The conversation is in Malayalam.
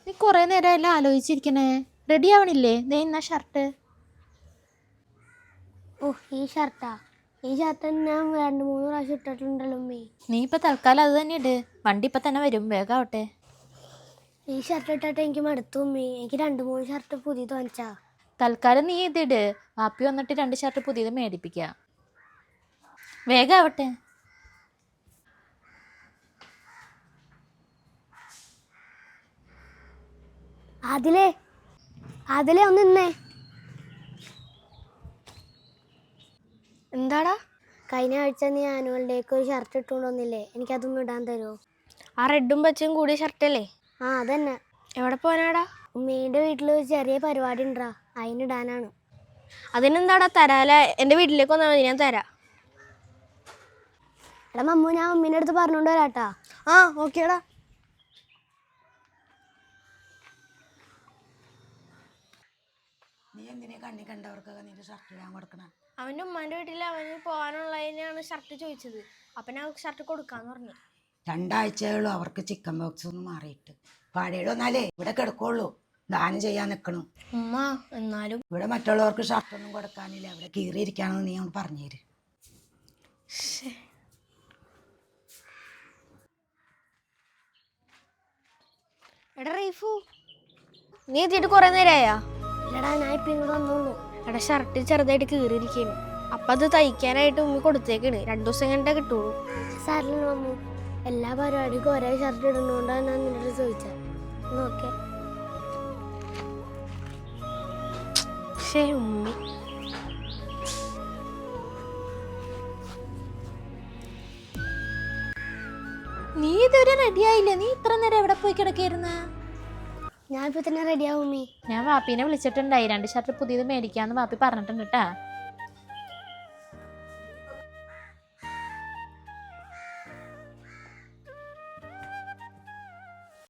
നീ കുറേ നേരമല്ല ആലോചിച്ചിരിക്കണേ. റെഡി ആവണില്ലേ? ദേ ഇന്ന ഷർട്ട്. ഓ ഈ ഷർട്ടാ? ഈ ഷർട്ട് ഞാൻ 2-3 പ്രാവശ്യം ഇട്ടിട്ടുണ്ടല്ലോ ഉമ്മേ. നീ ഇപ്പൊ തൽക്കാലം അത് തന്നെ ഇട്. വണ്ടി ഇപ്പൊ തന്നെ വരും, വേഗാവട്ടെ. ഈ ഷർട്ട് ഇട്ടിട്ട് എനിക്ക് മടുത്തു ഉമ്മേ. എനിക്ക് 2-3 ഷർട്ട് പുതിയത് വാങ്ങിച്ചാ. തൽക്കാലം നീ ഇതിട്. വാപ്പി വന്നിട്ട് 2 ഷർട്ട് പുതിയത് മേടിപ്പിക്കുക. വേഗാവട്ടെ. അതിലേ ഒന്ന് നിന്നേ. എന്താടാ? കഴിഞ്ഞ ആഴ്ച നീ ആനുവൽ ഡേക്ക് ഒരു ഷർട്ട് ഇട്ടുകൊണ്ട് വന്നില്ലേ? എനിക്കതൊന്നും ഇടാൻ തരുമോ? ആ റെഡും പച്ചയും കൂടിയ ഷർട്ടല്ലേ? ആ അതന്നെ. എവിടെ പോകാനാടാ? ഉമ്മയുടെ വീട്ടിൽ ഒരു ചെറിയ പരിപാടി ഉണ്ടാ, അതിനിടാനാണ്. അതിനെന്താടാ തരാല? എൻ്റെ വീട്ടിലേക്ക് വന്നാൽ മതി, ഞാൻ തരാം. എടാ മമ്മു, ഞാൻ ഉമ്മീൻ്റെ അടുത്ത് പറഞ്ഞുകൊണ്ട് വരാട്ടാ. ആ ഓക്കേടാ. നീ എന്തിനാ കണ്ണി കണ്ടവർക്കൊക്കെ നിന്റെ ഷർട്ട് ഇടാൻ കൊടുക്കണം? അവൻ്റെ ഉമ്മാൻ്റെ വീട്ടിൽ അവന് പോകാനുള്ളതിനാണ് ഷർട്ട് ചോദിച്ചത്. അപ്പം ഞാൻ ഷർട്ട് കൊടുക്കാന്ന് പറഞ്ഞു. 2 ആഴ്ചയുള്ളൂ അവർക്ക് ചിക്കൻ ബോക്സ് ഒന്ന് മാറിയിട്ട്. പാടിയുടെ വന്നാലേ ഇവിടെ കിടക്കുള്ളൂ, ദാനം ചെയ്യാൻ നിൽക്കണു. ഉമ്മ എന്നാലും ഇവിടെ മറ്റുള്ളവർക്ക് ഷർട്ടൊന്നും കൊടുക്കാനില്ല, ഇവിടെ കീറിയിരിക്കാണെന്ന് നീ ഒന്ന് പറഞ്ഞു തരും. എടാ റീഫു, നീ എത്തിയിട്ട് കുറേ നേരമായാ? ഇല്ലടാ, ഞാൻ ഇപ്പം ഇങ്ങോട്ട് വന്നോളൂ. എടാ ഷർട്ട് ചെറുതായിട്ട് കീറിയിരിക്കുന്നു. അപ്പം അത് തയ്ക്കാനായിട്ട് ഉമ്മി കൊടുത്തേക്കാണ്. 2 ദിവസം കഴിഞ്ഞിട്ടേ കിട്ടുള്ളൂ. സാറില്ല മമ്മു, എല്ലാ പരിപാടിക്കും ഒരേ ഷർട്ട് ഇടുന്നോണ്ടാണ് ഞാൻ നിന്നോട് ചോദിച്ചത്. നോക്കേ. ഉമ്മി നീ ഇതുവരെ റെഡി ആയില്ലേ? നീ ഇത്ര നേരം എവിടെ പോയി കിടക്കായിരുന്ന? ഞാൻ ഇപ്പൊ തന്നെ റെഡിയാവും ഉമ്മി. ഞാൻ വാപ്പീനെ വിളിച്ചിട്ടുണ്ടായി. 2 ഷർട്ട് പുതിയത് മേടിക്കാന്ന് വാപ്പി പറഞ്ഞിട്ടുണ്ട് കേട്ടാ.